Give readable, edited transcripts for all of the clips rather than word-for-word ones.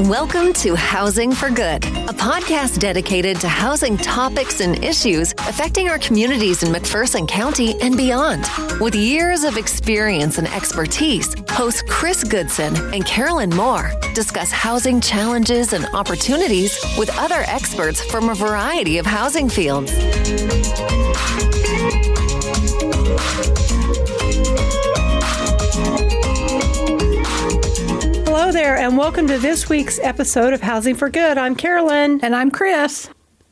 Welcome to Housing for Good, a podcast dedicated to housing topics and issues affecting our communities in McPherson County and beyond. With years of experience and expertise, hosts Chris Goodson and Karolyn Moore discuss housing challenges and opportunities with other experts from a variety of housing fields. Hello there, and welcome to this week's episode of Housing for Good. I'm Karolyn. And I'm Chris.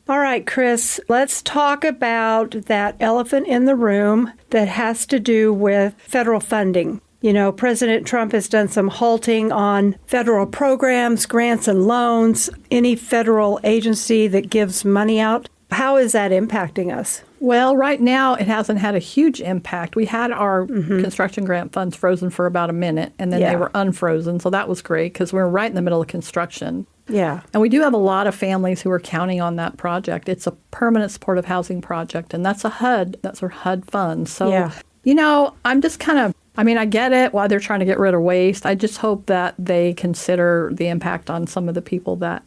All right, Chris, let's talk about that elephant in the room that has to do with federal funding. You know, President Trump has done some halting on federal programs, grants and loans, any federal agency that gives money out. How is that impacting us? Well, right now, it hasn't had a huge impact. We had our construction grant funds frozen for about a minute, and then they were unfrozen. So that was great because we're right in the middle of construction. Yeah. And we do have a lot of families who are counting on that project. It's a permanent supportive housing project, and that's a HUD. That's our HUD fund. So, you know, I'm just kind of, I get it why they're trying to get rid of waste. I just hope that they consider the impact on some of the people that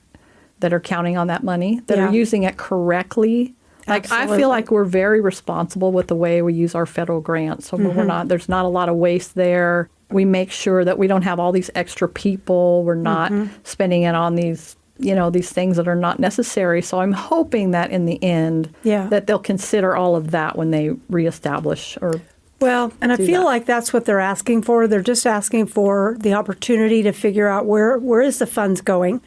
are counting on that money, that are using it correctly. Like, absolutely. I feel like we're very responsible with the way we use our federal grants. So there's not a lot of waste there. We make sure that we don't have all these extra people. We're not spending it on these, these things that are not necessary. So I'm hoping that in the end, that they'll consider all of that when they reestablish or and I feel like that's what they're asking for. They're just asking for the opportunity to figure out where is the funds going,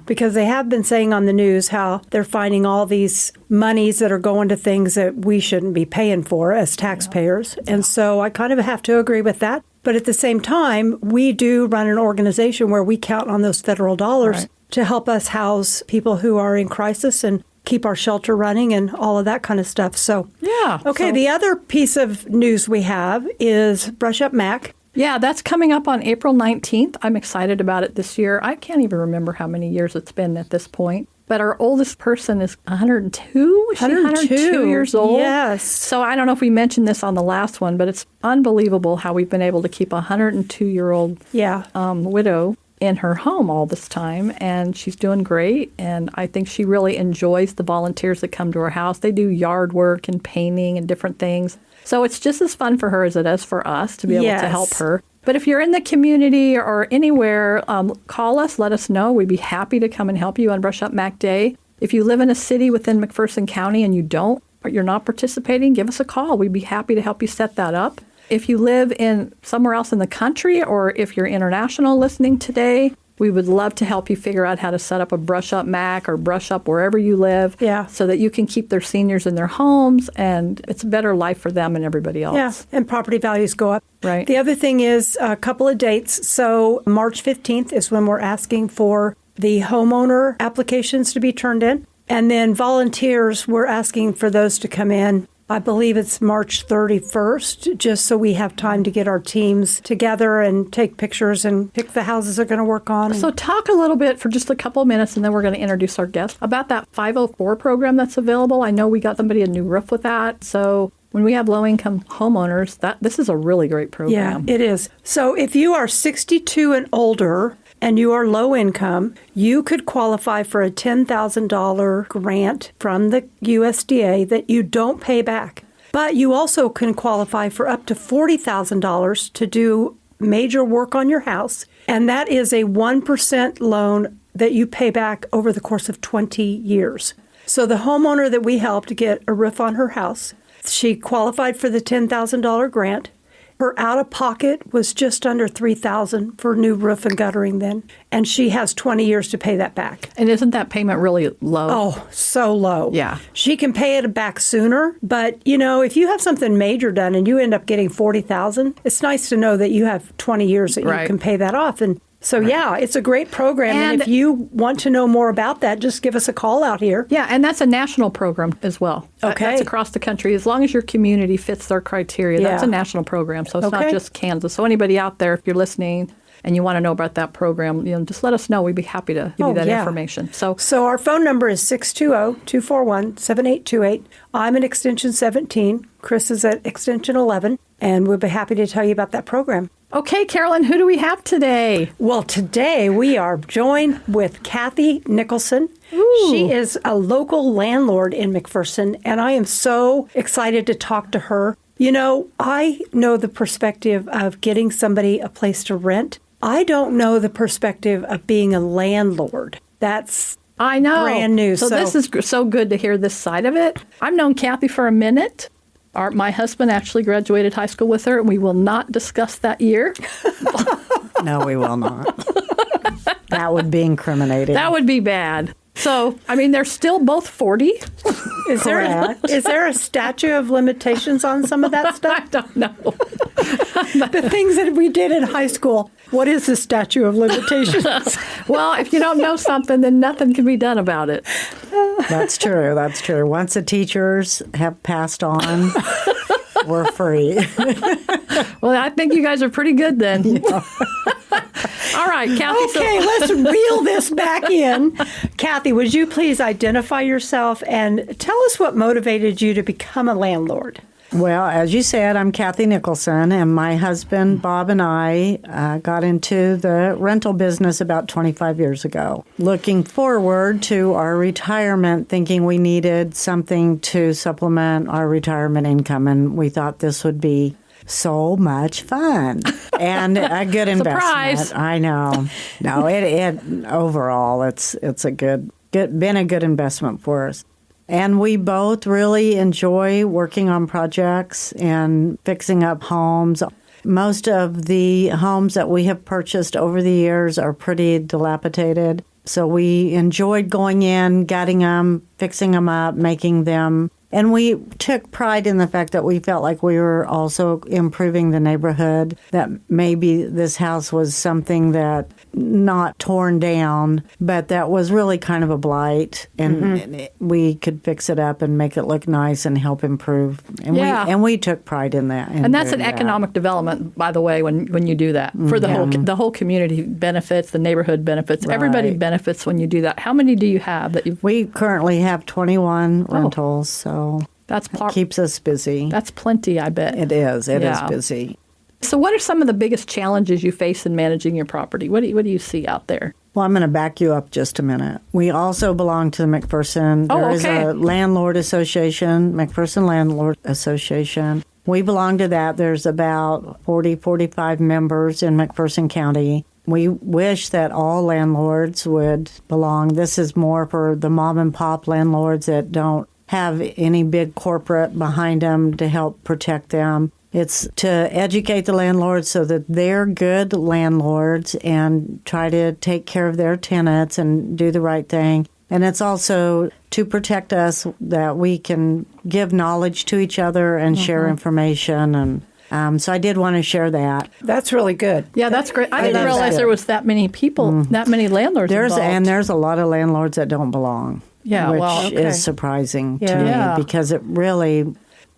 because they have been saying on the news how they're finding all these monies that are going to things that we shouldn't be paying for as taxpayers. And so I kind of have to agree with that. But at the same time, we do run an organization where we count on those federal dollars to help us house people who are in crisis and keep our shelter running and all of that kind of stuff. So, the other piece of news we have is Brush Up Mac. Yeah, that's coming up on April 19th. I'm excited about it this year. I can't even remember how many years it's been at this point. But our oldest person is 102. Is she 102 years old? Yes. So I don't know if we mentioned this on the last one, but it's unbelievable how we've been able to keep a 102-year-old widow in her home all this time, and she's doing great. And I think she really enjoys the volunteers that come to her house. They do yard work and painting and different things. So it's just as fun for her as it is for us to be able to help her. But if you're in the community or anywhere, call us, let us know. We'd be happy to come and help you on Brush Up Mac Day. If you live in a city within McPherson County and you're not participating, give us a call. We'd be happy to help you set that up. If you live in somewhere else in the country, or if you're international listening today, we would love to help you figure out how to set up a Brush Up Mac or Brush Up wherever you live so that you can keep their seniors in their homes, and it's a better life for them and everybody else. Yeah, and property values go up. Right. The other thing is a couple of dates. So March 15th is when we're asking for the homeowner applications to be turned in. And then volunteers, we're asking for those to come in. I believe it's March 31st, just so we have time to get our teams together and take pictures and pick the houses they're going to work on. So talk a little bit for just a couple of minutes, and then we're going to introduce our guest about that 504 program that's available. I know we got somebody a new roof with that. So when we have low-income homeowners, this is a really great program. Yeah, it is. So if you are 62 and older and you are low income, you could qualify for a $10,000 grant from the USDA that you don't pay back. But you also can qualify for up to $40,000 to do major work on your house. And that is a 1% loan that you pay back over the course of 20 years. So the homeowner that we helped get a roof on her house, she qualified for the $10,000 grant. Her out-of-pocket was just under $3,000 for new roof and guttering then, and she has 20 years to pay that back. And isn't that payment really low? Oh, so low. Yeah. She can pay it back sooner, but, if you have something major done and you end up getting $40,000, it's nice to know that you have 20 years that you can pay that off. And so, it's a great program. And if you want to know more about that, just give us a call out here. Yeah, and that's a national program as well. Okay. That's across the country. As long as your community fits their criteria, that's a national program. So it's not just Kansas. So anybody out there, if you're listening and you want to know about that program, just let us know. We'd be happy to give you that information. So our phone number is 620-241-7828. I'm at extension 17. Chris is at extension 11. And we'll be happy to tell you about that program. Okay, Karolyn, who do we have today? Well, today we are joined with Kathy Nicholson. Ooh. She is a local landlord in McPherson, and I am so excited to talk to her. You know, I know the perspective of getting somebody a place to rent. I don't know the perspective of being a landlord. That's I know. brand new. So this is so good to hear this side of it. I've known Kathy for a minute. My husband actually graduated high school with her, and we will not discuss that year. No, we will not. That would be incriminating. That would be bad. So, I mean, they're still both 40. Is there a statute of limitations on some of that stuff? I don't know. The things that we did in high school, what is the statute of limitations? Well, if you don't know something, then nothing can be done about it. That's true. That's true. Once the teachers have passed on, we're free. Well, I think you guys are pretty good then. Yeah. All right, Kathy. Okay, let's reel this back in. Kathy, would you please identify yourself and tell us what motivated you to become a landlord? Well, as you said, I'm Kathy Nicholson, and my husband, Bob, and I got into the rental business about 25 years ago. Looking forward to our retirement, thinking we needed something to supplement our retirement income, and we thought this would be so much fun and a good investment. Surprise. I know. No, it overall, it's a been a good investment for us. And we both really enjoy working on projects and fixing up homes. Most of the homes that we have purchased over the years are pretty dilapidated. So we enjoyed going in, gutting them, fixing them up, making them. And we took pride in the fact that we felt like we were also improving the neighborhood, that maybe this house was something that not torn down, but that was really kind of a blight, and we could fix it up and make it look nice and help improve. And we took pride in that. And that's an economic development, by the way, when you do that. For the whole community benefits, the neighborhood benefits. Right. Everybody benefits when you do that. How many do you have that you've... We currently have 21 rentals, so that keeps us busy. That's plenty, I bet. It is. It is busy. So what are some of the biggest challenges you face in managing your property? What do you see out there? Well, I'm going to back you up just a minute. We also belong to the McPherson. There is a landlord association, McPherson Landlord Association. We belong to that. There's about 45 members in McPherson County. We wish that all landlords would belong. This is more for the mom and pop landlords that don't have any big corporate behind them to help protect them. It's to educate the landlords so that they're good landlords and try to take care of their tenants and do the right thing. And it's also to protect us that we can give knowledge to each other and share information. And so I did want to share that. That's really good. Yeah, that's great. I didn't realize there was that many people, that many landlords involved. And there's a lot of landlords that don't belong. Yeah, which is surprising to me because it really...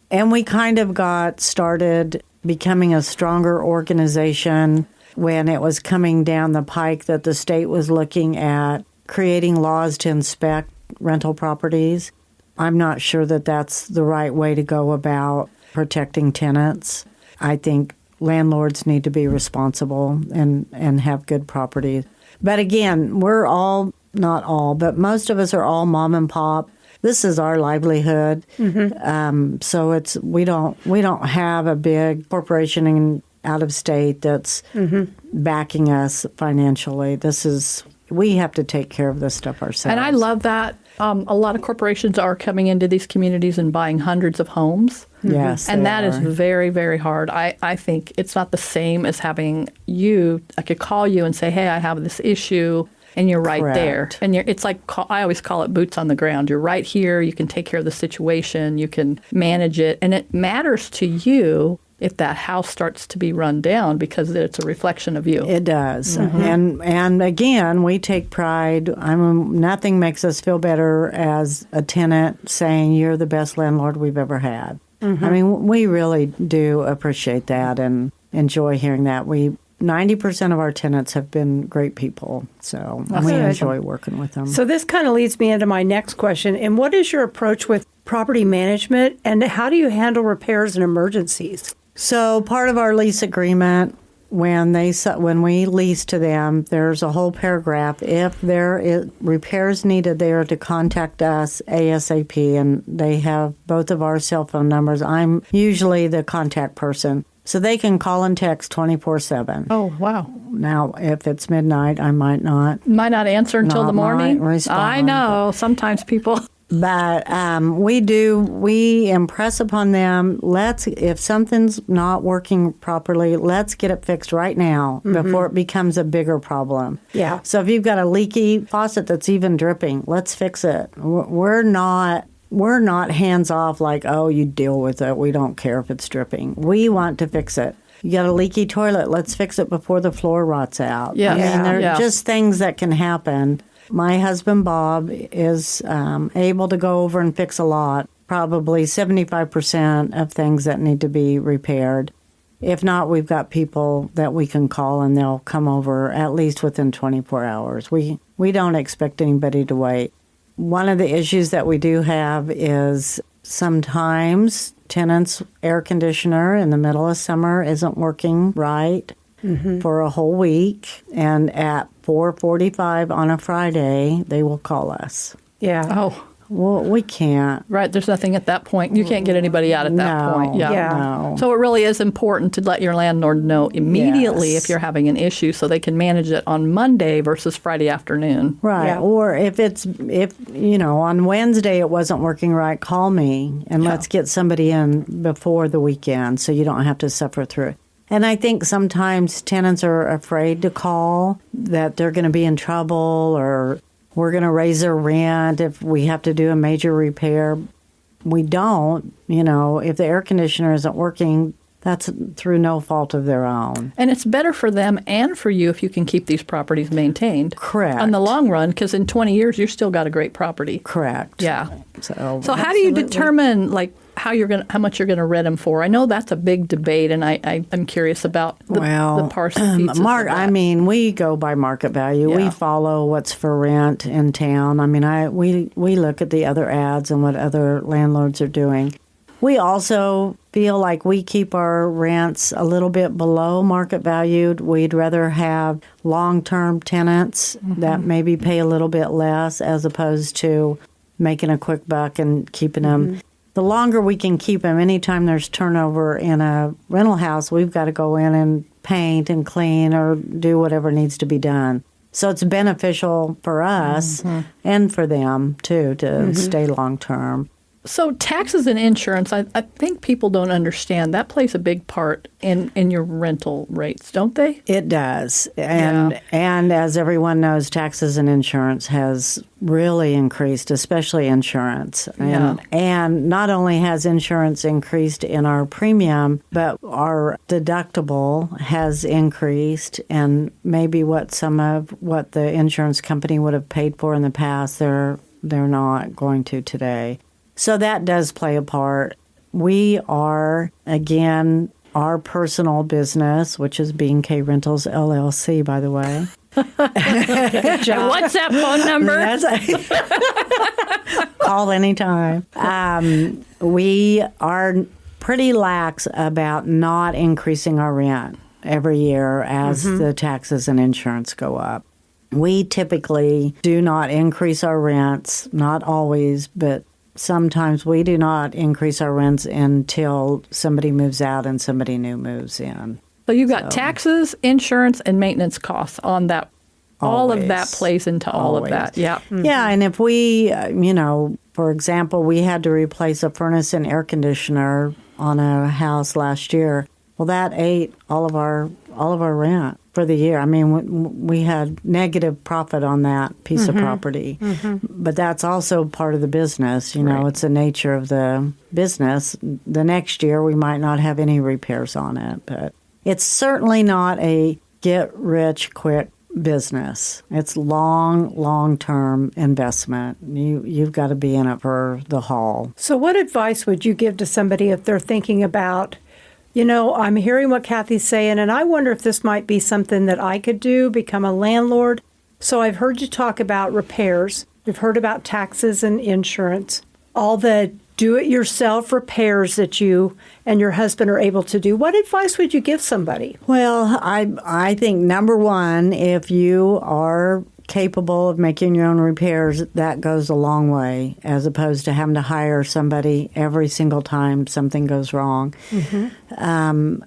And we kind of got started becoming a stronger organization when it was coming down the pike that the state was looking at creating laws to inspect rental properties. I'm not sure that that's the right way to go about protecting tenants. I think landlords need to be responsible and have good properties. But again, we're all, not all, but most of us are all mom and pop. This is our livelihood, so we don't have a big corporation out of state that's backing us financially. We have to take care of this stuff ourselves. And I love that. A lot of corporations are coming into these communities and buying hundreds of homes. Yes, and that is very, very hard. I think it's not the same as having I could call you and say, hey, I have this issue. And you're right there. And it's like, I always call it boots on the ground. You're right here. You can take care of the situation. You can manage it. And it matters to you if that house starts to be run down because it's a reflection of you. It does. And again, we take pride. Nothing makes us feel better as a tenant saying you're the best landlord we've ever had. I mean, we really do appreciate that and enjoy hearing that. 90% of our tenants have been great people, so we enjoy working with them. So this kind of leads me into my next question. And what is your approach with property management, and how do you handle repairs and emergencies? So part of our lease agreement when we lease to them, there's a whole paragraph. If there is repairs needed, they are to contact us ASAP, and they have both of our cell phone numbers. I'm usually the contact person. So they can call and text 24/7. Oh, wow. Now, if it's midnight, I might not answer until the morning. Respond, I know. Sometimes people... But we impress upon them, if something's not working properly, let's get it fixed right now before it becomes a bigger problem. Yeah. So if you've got a leaky faucet that's even dripping, let's fix it. We're not hands off like, oh, you deal with it. We don't care if it's dripping. We want to fix it. You got a leaky toilet, let's fix it before the floor rots out. Yeah. I mean, they're just things that can happen. My husband, Bob, is able to go over and fix a lot, probably 75% of things that need to be repaired. If not, we've got people that we can call, and they'll come over at least within 24 hours. We don't expect anybody to wait. One of the issues that we do have is sometimes tenants' air conditioner in the middle of summer isn't working right. For a whole week, and at 4:45 on a Friday, they will call us. Yeah. Oh. Well, we can't. Right, there's nothing at that point. You can't get anybody out at that point. No. So it really is important to let your landlord know immediately if you're having an issue so they can manage it on Monday versus Friday afternoon. Right. Yeah. Or if on Wednesday it wasn't working right, call me and let's get somebody in before the weekend so you don't have to suffer through it. And I think sometimes tenants are afraid to call, that they're going to be in trouble or we're going to raise their rent if we have to do a major repair. We don't. If the air conditioner isn't working, that's through no fault of their own. And it's better for them and for you if you can keep these properties maintained. Correct. On the long run, because in 20 years, you've still got a great property. Correct. Yeah. So how do you determine, how much you're going to rent them for? I know that's a big debate, and I'm curious about the parts and pieces of that. We go by market value. Yeah. We follow what's for rent in town. We look at the other ads and what other landlords are doing. We also feel like we keep our rents a little bit below market valued. We'd rather have long-term tenants that maybe pay a little bit less as opposed to making a quick buck and keeping them. The longer we can keep them, anytime there's turnover in a rental house, we've got to go in and paint and clean or do whatever needs to be done. So it's beneficial for us and for them, too, to stay long-term. So taxes and insurance, I think people don't understand. That plays a big part in your rental rates, don't they? It does. And as everyone knows, taxes and insurance has really increased, especially insurance. And not only has insurance increased in our premium, but our deductible has increased. And maybe what the insurance company would have paid for in the past, they're not going to today. So that does play a part. We are, again, our personal business, which is B&K Rentals LLC, by the way. What's that phone number? Call anytime. We are pretty lax about not increasing our rent every year as the taxes and insurance go up. We typically do not increase our rents, not always, but sometimes we do not increase our rents until somebody moves out and somebody new moves in. So you've got taxes, insurance, and maintenance costs on that. All of that plays into all of that. Yeah. Yeah, and if we, for example, we had to replace a furnace and air conditioner on a house last year. Well, that ate all of our rent for the year. We had negative profit on that piece of property. But that's also part of the business. It's the nature of the business. The next year, we might not have any repairs on it. But it's certainly not a get-rich-quick business. It's long-term investment. You've got to be in it for the haul. So what advice would you give to somebody if they're thinking about, I'm hearing what Kathy's saying, and I wonder if this might be something that I could do, become a landlord. So I've heard you talk about repairs. We've heard about taxes and insurance, all the do-it-yourself repairs that you and your husband are able to do. What advice would you give somebody? Well, I think number one, if you are capable of making your own repairs, that goes a long way, as opposed to having to hire somebody every single time something goes wrong.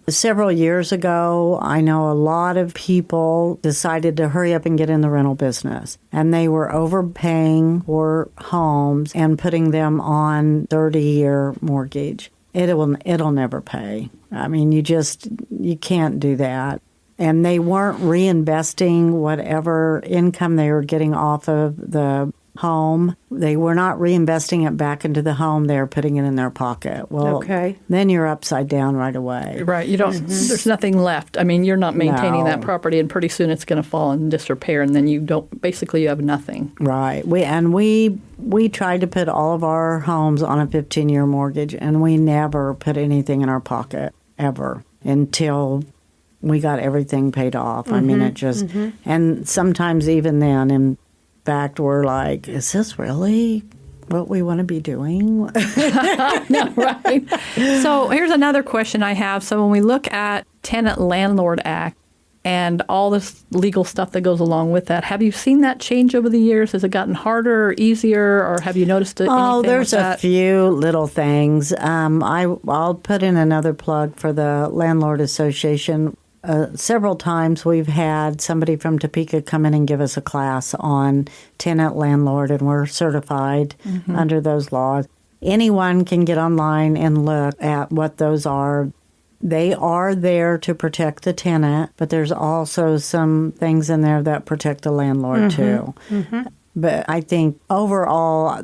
Several years ago, I know a lot of people decided to hurry up and get in the rental business, and they were overpaying for homes and putting them on 30-year mortgage. It'll never pay. I mean, you can't do that. And they weren't reinvesting whatever income they were getting off of the home. They were not reinvesting it back into the home. They were putting it in their pocket. Well, then you're upside down right away. Right. You don't. There's nothing left. I mean, you're not maintaining that property, and pretty soon it's going to fall in disrepair, and then you don't. Basically, you have nothing. Right. We tried to put all of our homes on a 15-year mortgage, and we never put anything in our pocket ever until we got everything paid off. I mean, it just, and sometimes even then, in fact, we're like, is this really what we want to be doing? No, right. So here's another question I have. So when we look at Tenant Landlord Act and all this legal stuff that goes along with that, have you seen that change over the years? Has it gotten harder or easier, or have you noticed anything Oh, there's with that? a few little things. I'll put in another plug for the Landlord Association. Several times we've had somebody from Topeka come in and give us a class on tenant landlord, and we're certified under those laws. Anyone can get online and look at what those are. They are there to protect the tenant, but there's also some things in there that protect the landlord too. But I think overall,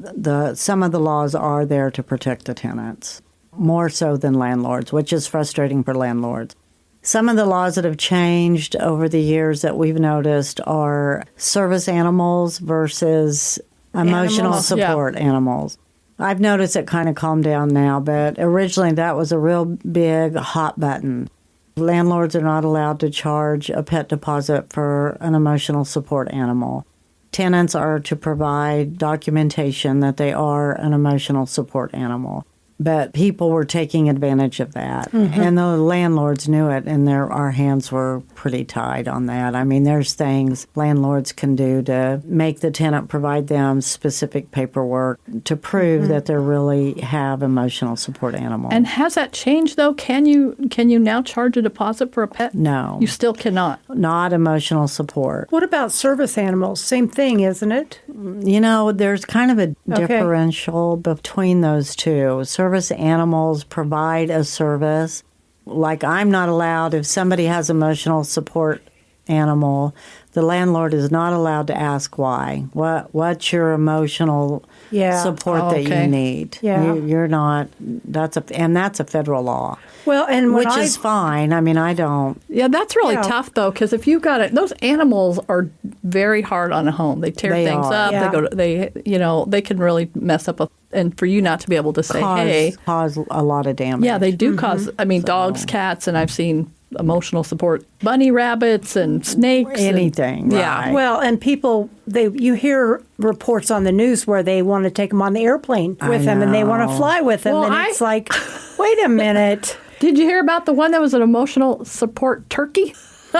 some of the laws are there to protect the tenants, more so than landlords, which is frustrating for landlords. Some of the laws that have changed over the years that we've noticed are service animals versus emotional support animals. I've noticed it kind of calmed down now, but originally that was a real big hot button. Landlords are not allowed to charge a pet deposit for an emotional support animal. Tenants are to provide documentation that they are an emotional support animal. But people were taking advantage of that. And the landlords knew it, and our hands were pretty tied on that. I mean, there's things landlords can do to make the tenant provide them specific paperwork to prove that they really have emotional support animals. And has that changed, though? Can you now charge a deposit for a pet? No. You still cannot? Not emotional support. What about service animals? Same thing, isn't it? You know, there's kind of a differential between those two. Service animals provide a service. Like, I'm not allowed, if somebody has emotional support animal, the landlord is not allowed to ask why. What's your emotional support that you need? You're not. That's a federal law. Well, and which is fine. I mean, I don't. Yeah, that's really tough though, because if you've got it, those animals are very hard on a home. They tear things up. Yeah. They can really mess up and for you not to be able to say, cause a lot of damage. Yeah, they do cause. I mean, dogs, cats, and I've seen emotional support bunny rabbits and snakes, anything. Right. Well, and people, you hear reports on the news where they want to take them on the airplane with them and they want to fly with them, and it's like, wait a minute. Did you hear about the one that was an emotional support turkey?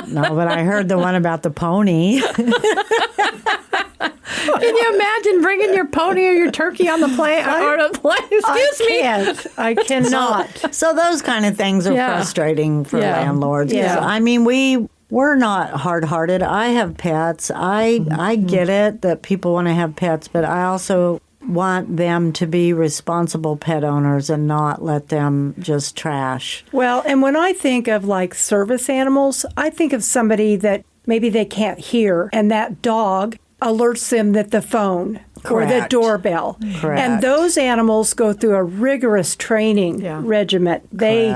No, but I heard the one about the pony. Can you imagine bringing your pony or your turkey on the plane? Excuse me. I cannot. So those kind of things are frustrating for landlords. Yeah. I mean, we're not hard-hearted. I have pets. I get it that people want to have pets, but I also want them to be responsible pet owners and not let them just trash. Well, and when I think of like service animals, I think of somebody that maybe they can't hear, and that dog alerts them that the phone or the doorbell. Correct. And those animals go through a rigorous training regimen. They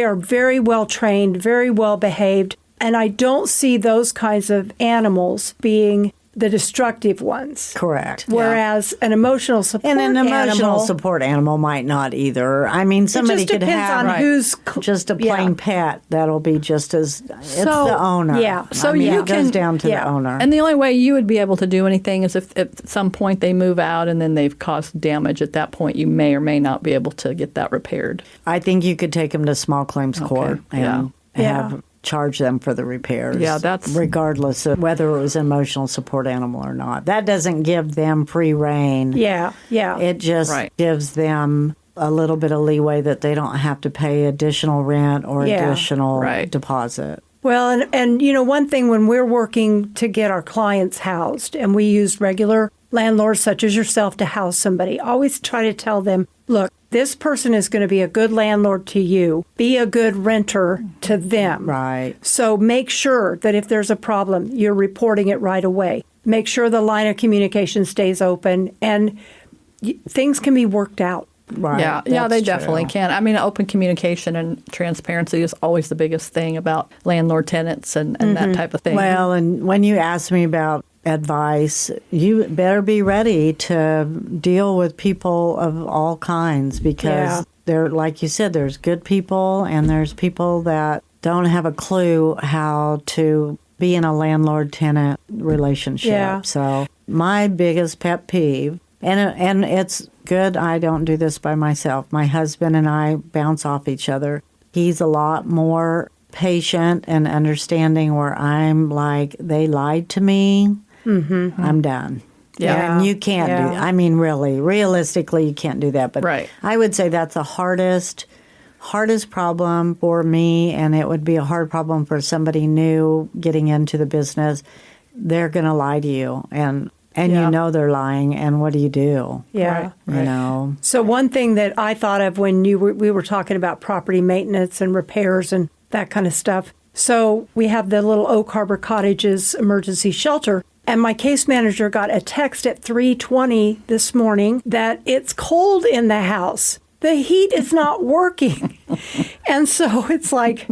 are very well trained, very well behaved, and I don't see those kinds of animals being the destructive ones. Correct. Whereas an emotional support and an emotional animal, support animal might not either. I mean, somebody could have on who's just a plain pet that'll be just as it's the owner. Yeah. So I mean, you it goes down to yeah. the owner. And the only way you would be able to do anything is if at some point they move out and then they've caused damage. At that point, you may or may not be able to get that repaired. I think you could take them to small claims court and Yeah. charge them for the repairs. Yeah, that's regardless of whether it was an emotional support animal or not. That doesn't give them free rein. Yeah, yeah. It just gives them a little bit of leeway that they don't have to pay additional rent or additional deposit. Well, and you know, one thing when we're working to get our clients housed, and we use regular landlords such as yourself to house somebody, always try to tell them, look, this person is going to be a good landlord to you. Be a good renter to them. Right. So make sure that if there's a problem, you're reporting it right away. Make sure the line of communication stays open, and things can be worked out. Right. Yeah, they definitely can. I mean, open communication and transparency is always the biggest thing about landlord tenants and that type of thing. Well, and when you ask me about advice, you better be ready to deal with people of all kinds because there, like you said, there's good people and there's people that don't have a clue how to be in a landlord-tenant relationship. Yeah. So my biggest pet peeve, and it's good I don't do this by myself. My husband and I bounce off each other. He's a lot more patient and understanding where I'm like, they lied to me. Mm-hmm. I'm done. Yeah. And you can't do that. I mean, really, realistically, you can't do that. But I would say that's the hardest problem for me, and it would be a hard problem for somebody new getting into the business. They're going to lie to you, and you know they're lying, and what do you do? Yeah. You know. So one thing that I thought of when we were talking about property maintenance and repairs and that kind of stuff. So we have the little Oak Harbor Cottages emergency shelter. And my case manager got a text at 3:20 this morning that it's cold in the house. The heat is not working. And so it's like,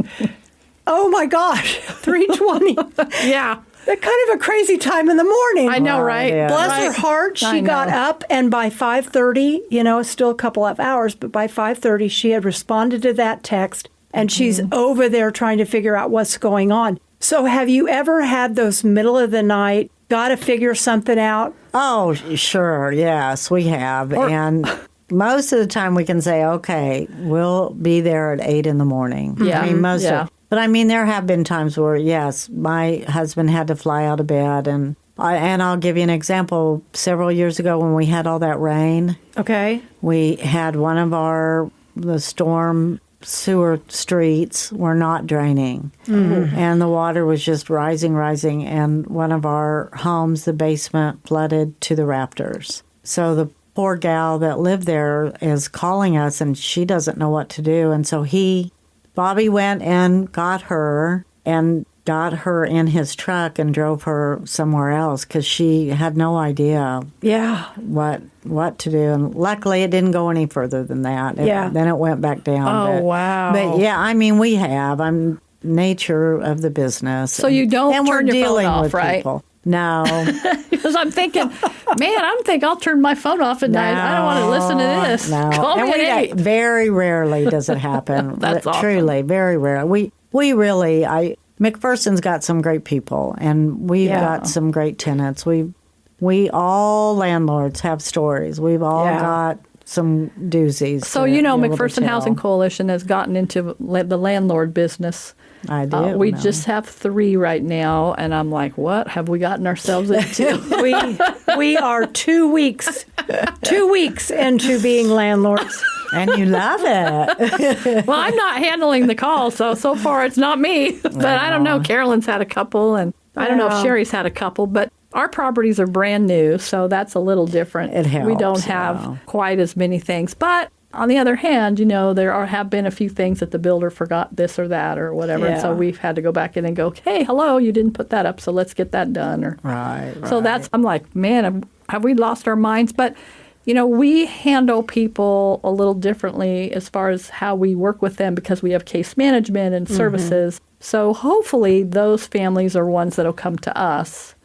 oh my gosh, 3:20. Yeah. That kind of a crazy time in the morning. I know, right? Yeah. Bless her heart, she got up, and by 5:30, you know, it's still a couple of hours, but by 5:30, she had responded to that text, and she's over there trying to figure out what's going on. So have you ever had those middle of the night, got to figure something out? Oh, sure. Yes, we have. And most of the time we can say, okay, we'll be there at 8 in the morning. Yeah. I mean, but I mean, there have been times where, yes, my husband had to fly out of bed. And I'll give you an example. Several years ago when we had all that rain. Okay. We had one of the storm sewer streets were not draining. Mm-hmm. And the water was just rising. And one of our homes, the basement, flooded to the rafters. So the poor gal that lived there is calling us, and she doesn't know what to do. And so Bobby went and got her in his truck and drove her somewhere else because she had no idea what to do. And luckily it didn't go any further than that. Then it went back down. Oh, wow. But yeah, I mean, we have. I'm nature of the business. So you don't turn your phone off, right? People. No. Because I'm thinking, I'll turn my phone off at night. I don't want to listen to this. No. Call me at 8. Very rarely does it happen. That's awesome. Truly, very rare. We really, McPherson's got some great people, and we've got some great tenants. We all landlords have stories. We've all got some doozies. So, McPherson Housing Coalition has gotten into the landlord business. I do. We just have 3 right now, and I'm like, what have we gotten ourselves into? we are 2 weeks into being landlords. And you love it. Well, I'm not handling the call, so far it's not me. But I don't know. Karolyn's had a couple, and I don't know if Sherry's had a couple, but our properties are brand new, so that's a little different. It helps. We don't have quite as many things. But on the other hand, there have been a few things that the builder forgot this or that or whatever. And so we've had to go back in and go, hey, hello, you didn't put that up, so let's get that done. Right. So I'm like, man, have we lost our minds? But we handle people a little differently as far as how we work with them because we have case management and services. So hopefully those families are ones that will come to us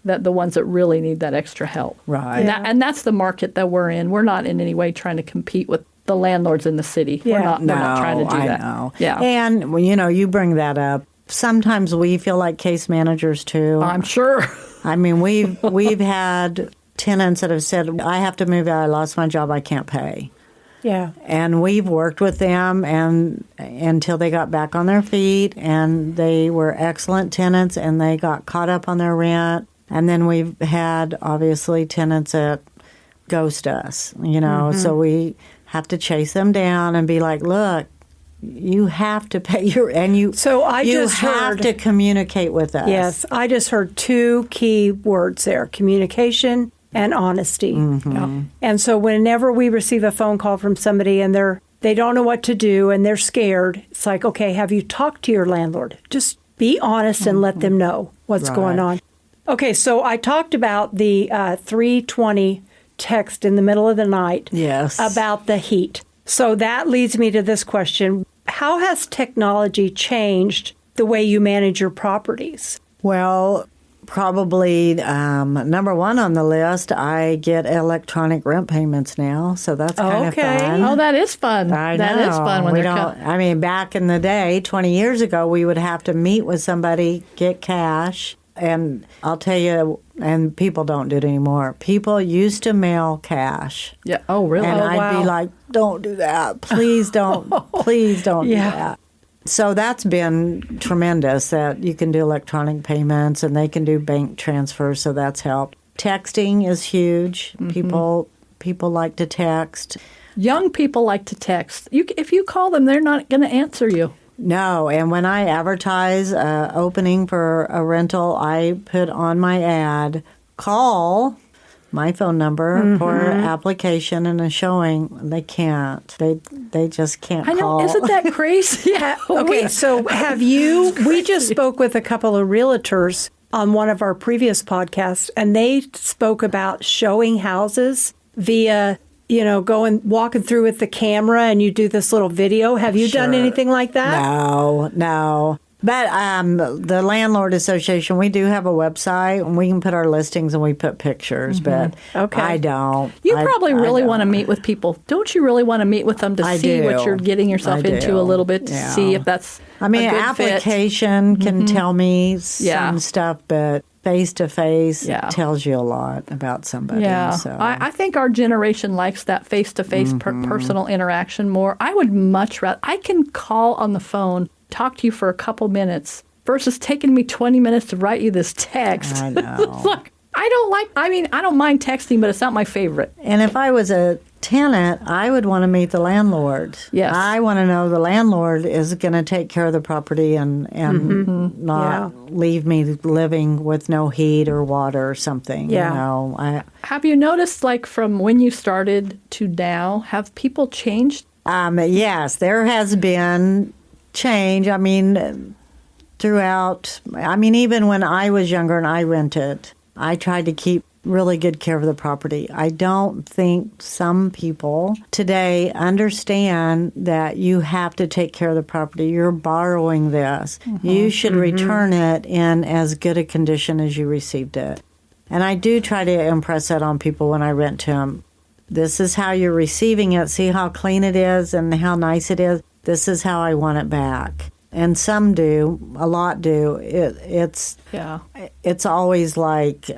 the ones that really need that extra help. Right. And that's the market that we're in. We're not in any way trying to compete with the landlords in the city. Yeah. We're not trying to do that. I know. Yeah. And, you bring that up. Sometimes we feel like case managers, too. I'm sure. I mean, we've had tenants that have said, I have to move out. I lost my job. I can't pay. Yeah. And we've worked with them and until they got back on their feet, and they were excellent tenants, and they got caught up on their rent. And then we've had, obviously, tenants that ghost us, so we have to chase them down and be like, look, you have to pay you have to communicate with us. Yes, I just heard two key words there: communication and honesty. Mm-hmm. And so whenever we receive a phone call from somebody and they don't know what to do and they're scared, it's like, okay, have you talked to your landlord? Just be honest and let them know what's going on. Okay, so I talked about the 3:20 text in the middle of the night about the heat. So that leads me to this question. How has technology changed the way you manage your properties? Well, probably number one on the list, I get electronic rent payments now, so that's kind of fun. Oh, that is fun. I know. That is fun when I mean, back in the day, 20 years ago, we would have to meet with somebody, get cash, and I'll tell you, and people don't do it anymore. People used to mail cash. Yeah. Oh, really? And I'd be like, don't do that. Please don't. Please don't do that. So that's been tremendous that you can do electronic payments and they can do bank transfers, so that's helped. Texting is huge. People like to text. Young people like to text. If you call them, they're not going to answer you. No, and when I advertise opening for a rental, I put on my ad, call my phone number for application and a showing. They can't. They just can't call. I know. Isn't that crazy? Okay, so we just spoke with a couple of realtors on one of our previous podcasts, and they spoke about showing houses via walking through with the camera, and you do this little video. Have you done anything like that? No. But the Landlord Association, we do have a website, and we can put our listings and we put pictures, but I don't. You probably really want to meet with people. Don't you really want to meet with them to see what you're getting yourself into a little bit, to see if that's a good application can tell me some stuff, but face-to-face tells you a lot about somebody. Yeah. So. I think our generation likes that face-to-face personal interaction more. I would much rather, I can call on the phone, talk to you for a couple minutes versus taking me 20 minutes to write you this text. I know. Look, I don't mind texting, but it's not my favorite. And if I was a tenant, I would want to meet the landlord. Yes. I want to know the landlord is going to take care of the property and not leave me living with no heat or water or something. Yeah. Have you noticed, like, from when you started to now, have people changed? Yes, there has been change. I mean, throughout, even when I was younger and I rented, I tried to keep really good care of the property. I don't think some people today understand that you have to take care of the property. You're borrowing this. You should return it in as good a condition as you received it. And I do try to impress that on people when I rent to them. This is how you're receiving it. See how clean it is and how nice it is. This is how I want it back. And some do, a lot do. It's always like,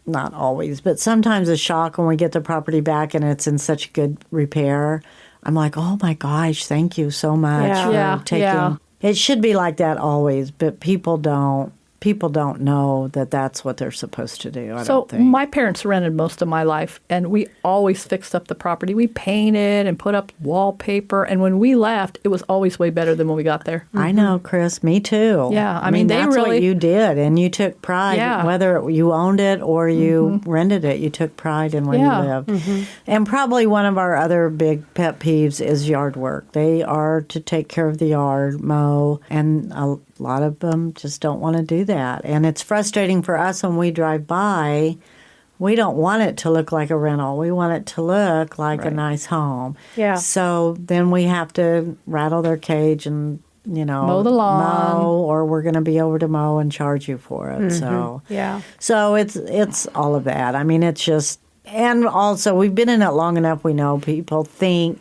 not always, but sometimes a shock when we get the property back and it's in such good repair. I'm like, oh my gosh, thank you so much for taking. It should be like that always, but people don't. People don't know that that's what they're supposed to do, I don't think. My parents rented most of my life, and we always fixed up the property. We painted and put up wallpaper, and when we left, it was always way better than when we got there. I know, Chris, me too. Yeah, I mean that's really, what you did, and you took pride, whether you owned it or you rented it, you took pride in where you lived. And probably one of our other big pet peeves is yard work. They are to take care of the yard, mow, and a lot of them just don't want to do that. And it's frustrating for us when we drive by. We don't want it to look like a rental. We want it to look like a nice home. Yeah. So then we have to rattle their cage and mow the lawn, or we're going to be over to mow and charge you for it. Mm-hmm. So it's all of that. I mean, it's just, and also we've been in it long enough. We know people think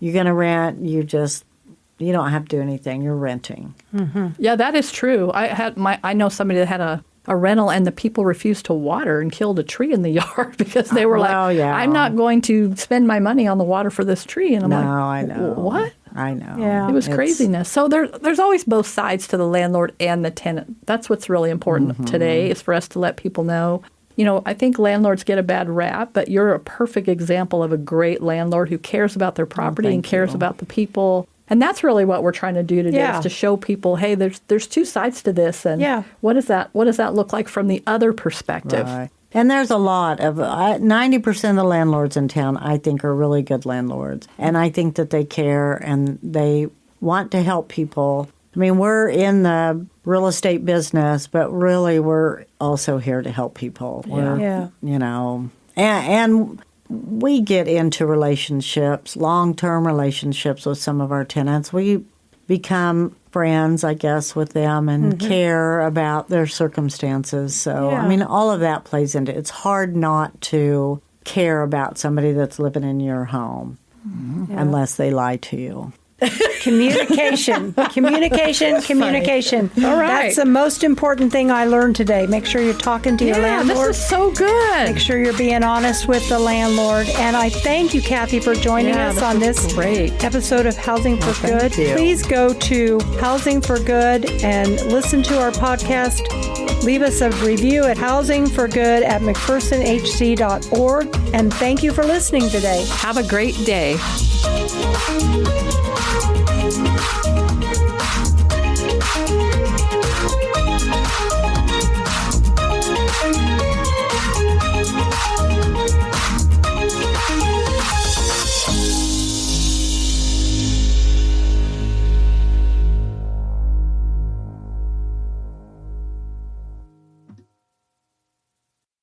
you're going to rent. You don't have to do anything. You're renting. Mm-hmm. Yeah, that is true. I know somebody that had a rental, and the people refused to water and killed a tree in the yard because they were I'm not going to spend my money on the water for this tree. And I'm I know. What? I know. Yeah. It was craziness. So there's always both sides to the landlord and the tenant. That's what's really important today, is for us to let people know. I think landlords get a bad rap, but you're a perfect example of a great landlord who cares about their property and cares about the people. And that's really what we're trying to do today, is to show people, hey, there's two sides to this, and what does that look like from the other perspective? Right. And there's a lot of 90% of the landlords in town, I think, are really good landlords, and I think that they care and they want to help people. I mean, we're in the real estate business, but really we're also here to help people. And we get into relationships, long-term relationships with some of our tenants. We become friends, I guess, with them and care about their circumstances. So, I mean, all of that plays into it. It's hard not to care about somebody that's living in your home unless they lie to you. Communication. All right. That's the most important thing I learned today. Make sure you're talking to your landlord. This is so good. Make sure you're being honest with the landlord. And I thank you, Kathy, for joining us on this episode of Housing for Good. Please go to Housing for Good and listen to our podcast. Leave us a review at housingforgood at McPhersonHC.org. And thank you for listening today. Have a great day.